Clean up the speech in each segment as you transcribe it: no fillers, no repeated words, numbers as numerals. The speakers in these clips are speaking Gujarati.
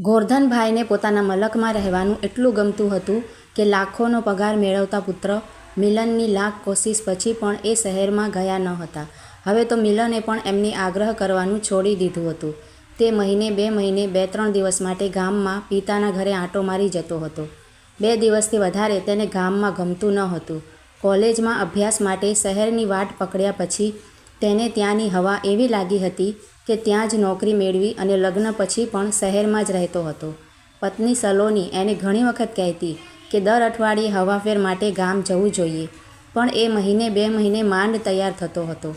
ગોરધનભાઈને પોતાના મલકમાં રહેવાનું એટલું ગમતું હતું કે લાખોનો પગાર મેળવતા પુત્ર મિલનની લાખ કોશિશ પછી પણ એ શહેરમાં ગયા ન હતા. હવે તો મિલને પણ એમની આગ્રહ કરવાનું છોડી દીધું હતું. તે મહિને 2 મહિને 2-3 દિવસ માટે ગામમાં પિતાના ઘરે આંટો મારી જતો હતો. 2 દિવસથી વધારે તેને ગામમાં ગમતું ન હતું. કોલેજમાં અભ્યાસ માટે શહેરની વાટ પકડ્યા પછી તેને ત્યાંની હવા એવી લાગી હતી કે ત્યાં જ નોકરી મેળવી અને લગ્ન પછી પણ શહેરમાં જ રહેતો હતો. પત્ની સલોની એને ઘણી વખત કહેતી કે દર અઠવાડિયે હવાફેર માટે ગામ જવું જોઈએ, પણ એ મહિને 2 મહિને માંડ તૈયાર થતો હતો.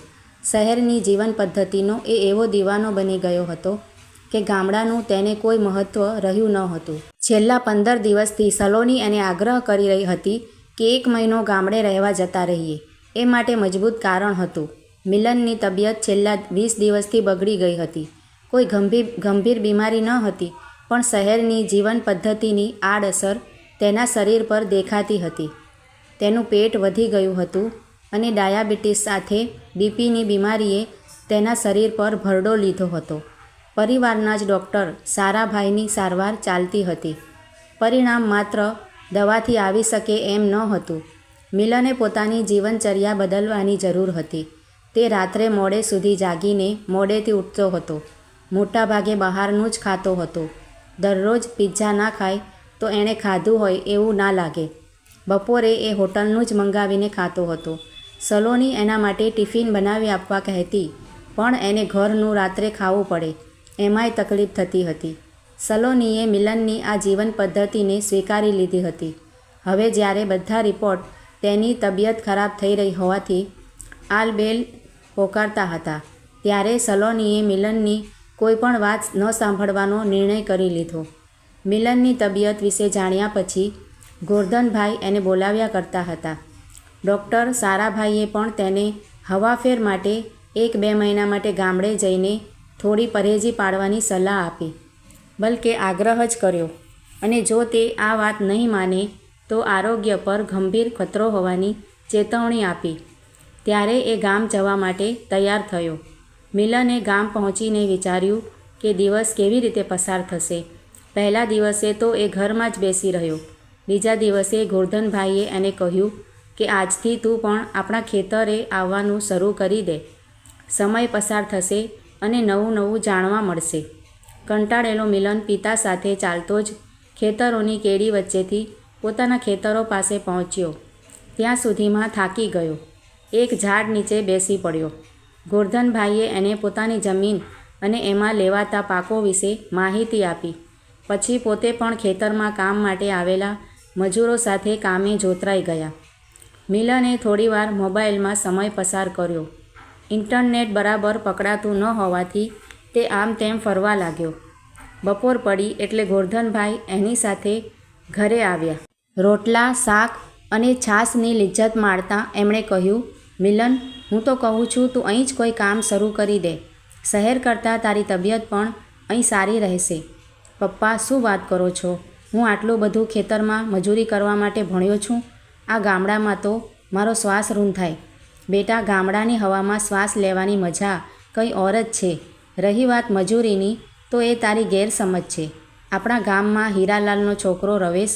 શહેરની જીવન પદ્ધતિનો એ એવો દીવાનો બની ગયો હતો કે ગામડાનું તેને કોઈ મહત્ત્વ રહ્યું ન હતું. છેલ્લા 15 દિવસથી સલોની એને આગ્રહ કરી રહી હતી કે 1 મહિનો ગામડે રહેવા જતા રહીએ. એ માટે મજબૂત કારણ હતું. મિલનની તબિયત છેલ્લા 20 દિવસથી બગડી ગઈ હતી. કોઈ ગંભીર બીમારી ન હતી, પણ શહેરની જીવન પદ્ધતિની આડઅસર તેના શરીર પર દેખાતી હતી. તેનું પેટ વધી ગયું હતું અને ડાયાબિટીસ સાથે બીપીની બીમારીએ તેના શરીર પર ભરડો લીધો હતો. પરિવારના જ ડૉક્ટર સારાભાઈની સારવાર ચાલતી હતી. પરિણામ માત્ર દવાથી આવી શકે એમ ન હતું. મિલને પોતાની જીવનચર્યા બદલવાની જરૂર હતી. તે રાત્રે મોડે સુધી જાગીને મોડેથી ઉઠતો હતો. મોટાભાગે બહારનું જ ખાતો હતો. દરરોજ પિઝા ના ખાય તો એણે ખાધું હોય એવું ના લાગે. બપોરે એ હોટલનું જ મંગાવીને ખાતો હતો. સલોની એના માટે ટિફિન બનાવી આપવા કહેતી, પણ એને ઘરનું રાત્રે ખાવું પડે એમાંય તકલીફ થતી હતી. સલોનીએ મિલનની આ જીવન પદ્ધતિને સ્વીકારી લીધી હતી. હવે જ્યારે બધા રિપોર્ટ તેની તબિયત ખરાબ થઈ રહી હોવાથી આલબેલ પોકારતા હતા, ત્યારે સલોનીએ મિલનની કોઈ પણ વાત ન સાંભળવાનો નિર્ણય કરી લીધો. મિલનની તબિયત વિશે જાણ્યા પછી ગોરધનભાઈ એને બોલાવ્યા કરતા હતા. ડૉક્ટર સારાભાઈએ પણ તેને હવાફેર માટે 1-2 મહિના માટે ગામડે જઈને થોડી પરેજી પાડવાની સલાહ આપી, બલકે આગ્રહ જ કર્યો, અને જો તે આ વાત નહીં માને તો આરોગ્ય પર ગંભીર ખતરો હોવાની ચેતવણી આપી. ત્યારે એ ગામ જવા માટે તૈયાર થયો. મિલને ગામ પહોંચીને વિચાર્યું કે દિવસ કેવી રીતે પસાર થશે. પહેલા દિવસે તો એ ઘરમાં જ બેસી રહ્યો. બીજા દિવસે ગોરધનભાઈએ એને કહ્યું કે આજથી તું પણ આપણા ખેતરે આવવાનું શરૂ કરી દે. સમય પસાર થશે અને નવું જાણવા મળશે. કંટાળેલો મિલન પિતા સાથે ચાલતો જ ખેતરોની કેડી વચ્ચેથી પોતાના ખેતરો પાસે પહોંચ્યો. ત્યાં સુધીમાં થાકી ગયો. એક ઝાડ નીચે બેસી પડ્યો. ગોરધનભાઈએ એને પોતાની જમીન અને એમાં લેવાતા પાકો વિશે માહિતી આપી. પછી પોતે પણ ખેતરમાં કામ માટે આવેલા મજૂરો સાથે કામે જોતરાઈ ગયા. મિલને થોડીવાર મોબાઈલમાં સમય પસાર કર્યો. ઇન્ટરનેટ બરાબર પકડાતું ન હોવાથી તે આમ તેમ ફરવા લાગ્યો. બપોર પડી એટલે ગોરધનભાઈ એની સાથે ઘરે આવ્યા. રોટલા, શાક અને છાશની લિજ્જત માણતા એમણે કહ્યું, મિલન, હું તો કહું છું તું અહીં જ કોઈ કામ શરૂ કરી દે. શહેર કરતાં તારી તબિયત પણ અહીં સારી રહેશે. પપ્પા, શું વાત કરો છો? હું આટલું બધું ખેતરમાં મજૂરી કરવા માટે ભણ્યો છું. આ ગામડામાં તો મારો શ્વાસ રૂંધાય. બેટા, ગામડાની હવામાં શ્વાસ લેવાની મજા કંઈ ઓર જ છે. રહી વાત મજૂરીની, તો એ તારી ગેરસમજ છે. આપણા ગામમાં હીરાલાલનો છોકરો રવેશ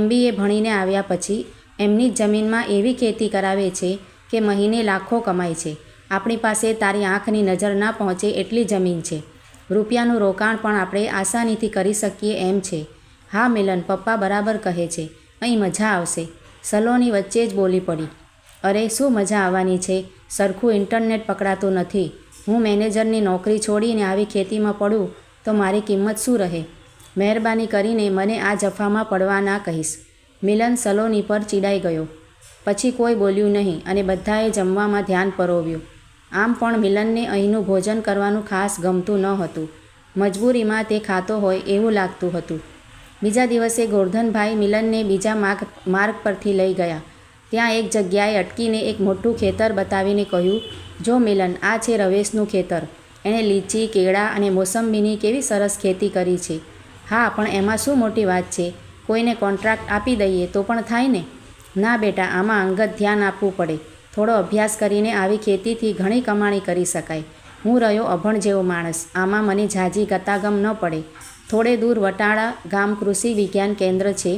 MBA ભણીને આવ્યા પછી એમની જ જમીનમાં એવી ખેતી કરાવે છે કે મહિને લાખો કમાય છે. આપણી પાસે તારી આંખની નજર ના પહોંચે એટલી જમીન છે. રૂપિયાનું રોકાણ પણ આપણે આસાનીથી કરી શકીએ એમ છે. હા મિલન, પપ્પા બરાબર કહે છે. અહીં મજા આવશે. સલોની વચ્ચે જ બોલી પડી. અરે શું મજા આવવાની છે? સરખું ઇન્ટરનેટ પકડાતું નથી. હું મેનેજરની નોકરી છોડીને આવી ખેતીમાં પડું તો મારી કિંમત શું રહે? મહેરબાની કરીને મને આ જફામાં પડવા ના કહીશ. મિલન સલોની પર ચીડાઈ ગયો. પછી કોઈ બોલ્યું નહીં અને બધાએ જમવામાં ધ્યાન પરોવ્યું. આમ પણ મિલનને અહીંનું ભોજન કરવાનું ખાસ ગમતું ન હતું. મજબૂરીમાં તે ખાતો હોય એવું લાગતું હતું. બીજા દિવસે ગોરધનભાઈ મિલનને બીજા માર્ગ પરથી લઈ ગયા. ત્યાં એક જગ્યાએ અટકીને એક મોટું ખેતર બતાવીને કહ્યું, જો મિલન, આ છે રવેશનું ખેતર. એણે લીચી, કેળા અને મોસંબીની કેવી સરસ ખેતી કરી છે. હા, પણ એમાં શું મોટી વાત છે? કોઈને કોન્ટ્રાક્ટ આપી દઈએ તો પણ થાય ને? ના બેટા, આમાં અંગત ધ્યાન આપવું પડે. થોડો અભ્યાસ કરીને આવી ખેતીથી ઘણી કમાણી કરી શકાય. હું રહ્યો અભણ જેવો માણસ. આમાં મને ઝાઝી ગતાગમ ન પડે. થોડે દૂર વટાળા ગામ કૃષિ વિજ્ઞાન કેન્દ્ર છે.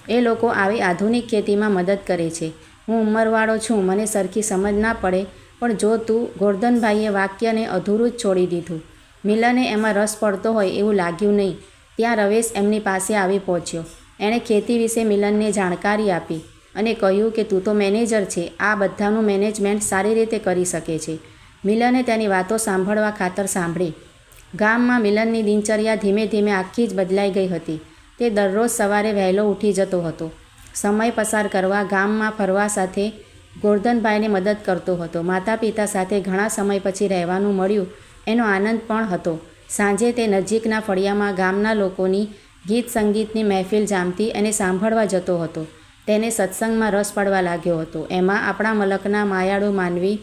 એ લોકો આવી આધુનિક ખેતીમાં મદદ કરે છે. હું ઉંમરવાળો છું, મને સરખી સમજ ના પડે, પણ જો તું ગોરધનભાઈએ વાક્યને અધૂરું જ છોડી દીધું. મિલને એમાં રસ પડતો હોય એવું લાગ્યું નહીં. ત્યાં રવેશ એમની પાસે આવી પહોંચ્યો. એણે ખેતી વિશે મિલનને જાણકારી આપી અને કહ્યું કે તું તો મેનેજર છે, આ બધાનું મેનેજમેન્ટ સારી રીતે કરી શકે છે. મિલને તેની વાતો સાંભળવા ખાતર સાંભળી. ગામમાં મિલનની દિનચર્યા ધીમે ધીમે આખી જ બદલાઈ ગઈ હતી. તે દરરોજ સવારે વહેલો ઉઠી જતો હતો. સમય પસાર કરવા, ગામમાં ફરવા સાથે ગોરધનભાઈને મદદ કરતો હતો. માતા પિતા સાથે ઘણા સમય પછી રહેવાનું મળ્યું એનો આનંદ પણ હતો. સાંજે તે નજીકના ફળિયામાં ગામના લોકોની ગીત સંગીતની મહેફિલ જામતી એને સાંભળવા જતો હતો. તેને સત્સંગમાં રસ પડવા લાગ્યો હતો. એમાં આપણા મલકના માયાળુ માનવી,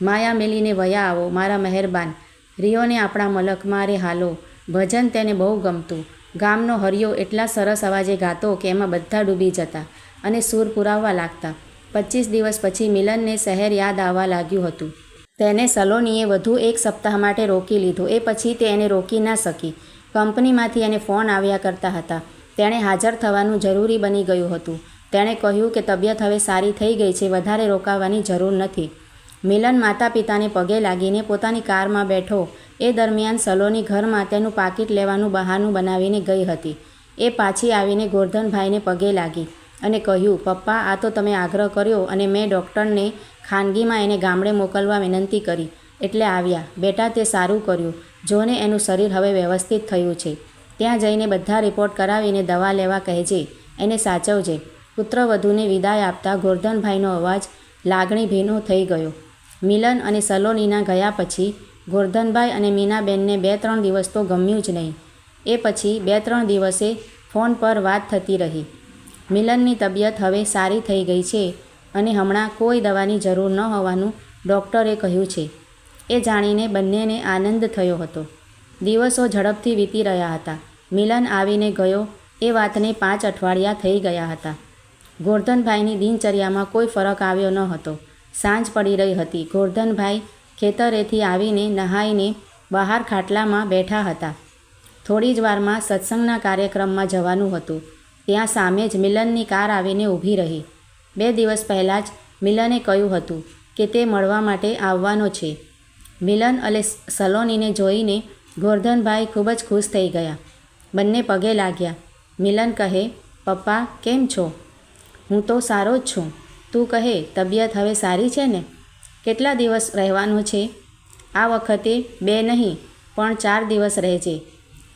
માયા મેલીને વયા આવો મારા મહેરબાન, રિયોને આપણા મલકમાં રે હાલો ભજન તેને બહુ ગમતું. ગામનો હરિયો એટલા સરસ અવાજે ગાતો કે એમાં બધા ડૂબી જતા અને સૂર પુરાવવા લાગતા. 25 દિવસ પછી મિલનને શહેર યાદ આવવા લાગ્યું હતું. તેને સલોનીએ વધુ એક સપ્તાહ માટે રોકી લીધો. એ પછી તે એને રોકી ના શકી. કંપનીમાંથી એને ફોન આવ્યા કરતા હતા. તેણે હાજર થવાનું જરૂરી બની ગયું હતું. તેણે કહ્યું કે તબિયત હવે સારી થઈ ગઈ છે, વધારે રોકાવાની જરૂર નથી. મિલન માતા પિતાને પગે લાગીને પોતાની કારમાં બેઠો. એ દરમિયાન સલોની ઘરમાં તેનું પાકીટ લેવાનું બહાનું બનાવીને ગઈ હતી. એ પાછી આવીને ગોરધનભાઈને પગે લાગી અને કહ્યું, પપ્પા, આ તો તમે આગ્રહ કર્યો અને મેં ડૉક્ટરને ખાનગીમાં એને ગામડે મોકલવા વિનંતી કરી એટલે આવ્યા. બેટા, તે સારું કર્યું. જોને એનું શરીર હવે વ્યવસ્થિત થયું છે. ત્યાં જઈને બધા રિપોર્ટ કરાવીને દવા લેવા કહેજે, એને સાચવજે. પુત્રવધૂને વિદાય આપતા ગોરધનભાઈનો અવાજ લાગણીભીનો થઈ ગયો. મિલન અને સલોનીના ગયા પછી ગોરધનભાઈ અને મીનાબેનને 2-3 દિવસ તો ગમ્યું જ નહીં. એ પછી 2-3 દિવસે ફોન પર વાત થતી રહી. મિલનની તબિયત હવે સારી થઈ ગઈ છે અને હમણાં કોઈ દવાની જરૂર ન હોવાનું ડૉક્ટરે કહ્યું છે. એ જાણીને બંનેને આનંદ થયો હતો. દિવસો ઝડપથી વીતી રહ્યા હતા. મિલન આવીને ગયો એ વાતને 5 અઠવાડિયા થઈ ગયા હતા. ગોરધનભાઈની દિનચર્યામાં કોઈ ફરક આવ્યો ન હતો. સાંજ પડી રહી હતી. ગોરધનભાઈ ખેતરેથી આવીને નહાઈને બહાર ખાટલામાં બેઠા હતા. થોડી જ વારમાં સત્સંગના કાર્યક્રમમાં જવાનું હતું. ત્યાં સામે જ મિલનની કાર આવીને ઊભી રહી. 2 દિવસ પહેલાં જ મિલને કહ્યું હતું કે તે મળવા માટે આવવાનો છે. મિલન અને સલોનીને જોઈને ગોરધનભાઈ ખૂબ જ ખુશ થઈ ગયા. બંને પગે લાગ્યા. મિલન કહે, પપ્પા, કેમ છો? હું તો સારો જ છું. તું કહે, તબિયત હવે સારી છે ને? કેટલા દિવસ રહેવાનું છે? આ વખતે 2 નહીં પણ 4 દિવસ રહેજે.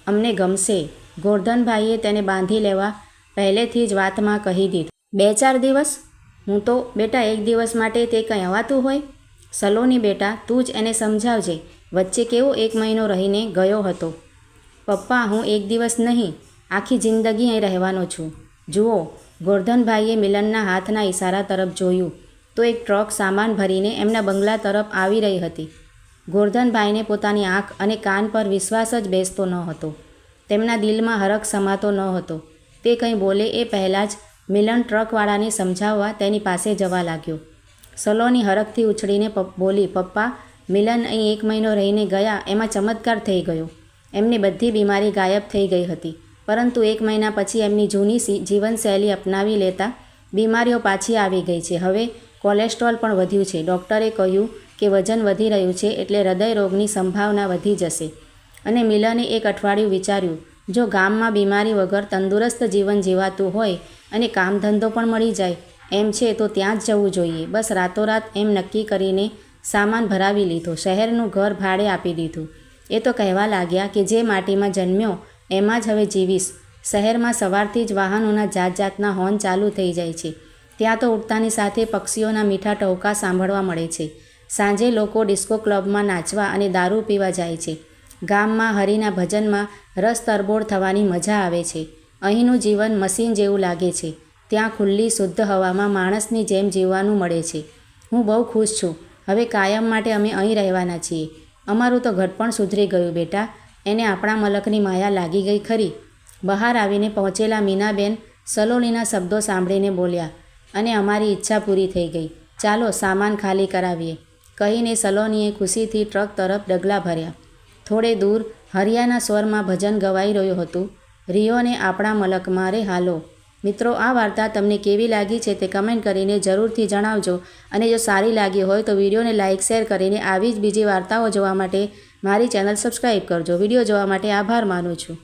અમને ગમશે. ગોરધનભાઈએ તેને બાંધી લેવા પહેલેથી જ વાતમાં કહી દીધું. 2-4 દિવસ? હું તો બેટા 1 દિવસ માટે તે કંઈ અવાતું હોય? સલોની બેટા, તું જ એને સમજાવજે. વચ્ચે કેવો 1 મહિનો રહીને ગયો હતો. પપ્પા, હું 1 દિવસ નહીં, આખી જિંદગી અહીં રહેવાનો છું. જુઓ, ગોરધનભાઈએ મિલનના હાથના ઈશારા તરફ જોયું તો એક ટ્રક સામાન ભરીને એમના બંગલા તરફ આવી રહી હતી. ગોરધનભાઈને પોતાની આંખ અને કાન પર વિશ્વાસ જ બેસતો ન હતો. તેમના દિલમાં હરખ સમાતો ન હતો. તે કંઈ બોલે એ પહેલાં જ મિલન ટ્રકવાળાને સમજાવવા તેની પાસે જવા લાગ્યો. સલોની હરખથી ઉછળીને બોલી, પપ્પા, મિલન અહીં 1 મહિનો રહીને ગયા એમાં ચમત્કાર થઈ ગયો. એમની બધી બીમારી ગાયબ થઈ ગઈ હતી, પરંતુ 1 મહિના પછી એમની જૂની જીવનશૈલી અપનાવી લેતા બીમારીઓ પાછી આવી ગઈ છે. હવે કોલેસ્ટ્રોલ પણ વધ્યું છે. ડૉક્ટરે કહ્યું કે વજન વધી રહ્યું છે એટલે હૃદય રોગની સંભાવના વધી જશે. અને મિલને 1 અઠવાડિયું વિચાર્યું, જો ગામમાં બીમારી વગર તંદુરસ્ત જીવન જીવાતું હોય અને કામ ધંધો પણ મળી જાય એમ છે તો ત્યાં જ જવું જોઈએ. બસ રાતોરાત એમ નક્કી કરીને સામાન ભરાવી લીધો. શહેરનું ઘર ભાડે આપી દીધું. એ તો કહેવા લાગ્યા કે જે માટીમાં જન્મ્યો એમાં જ હવે જીવીશ. શહેરમાં સવારથી જ વાહનોના જાતના હોર્ન ચાલુ થઈ જાય છે. ત્યાં તો ઉઠતાની સાથે પક્ષીઓના મીઠા ટહુકા સાંભળવા મળે છે. સાંજે લોકો ડિસ્કો ક્લબમાં નાચવા અને દારૂ પીવા જાય છે. ગામમાં હરિના ભજનમાં રસ તરબોળ થવાની મજા આવે છે. અહીંનું જીવન મશીન જેવું લાગે છે. ત્યાં ખુલ્લી શુદ્ધ હવામાં માણસની જેમ જીવવાનું મળે છે. હું બહુ ખુશ છું. હવે કાયમ માટે અમે અહીં રહેવાના છીએ. અમારું તો ઘર પણ સુધરી ગયું બેટા. એને આપણા મલકની માયા લાગી ગઈ ખરી. બહાર આવીને પહોંચેલા મીનાબેન સલોનીના શબ્દો સાંભળીને બોલ્યા, અને અમારી ઈચ્છા પૂરી થઈ ગઈ. ચાલો સામાન ખાલી કરાવીએ, કહીને સલોનીએ ખુશીથી ટ્રક તરફ ડગલા ભર્યા. થોડે દૂર હરિયાના સ્વરમાં ભજન ગવાઈ રહ્યું હતું, રિયોને આપણા મલકમાં રે હાલો. મિત્રો, આ વાર્તા તમને કેવી લાગી છે તે કમેન્ટ કરીને જરૂરથી જણાવજો. અને જો સારી લાગી હોય તો વિડીયોને લાઇક શેર કરીને આવી જ બીજી વાર્તાઓ જોવા માટે મારી ચેનલ સબસ્ક્રાઈબ કરજો. વિડીયો જોવા માટે આભાર માનું છું.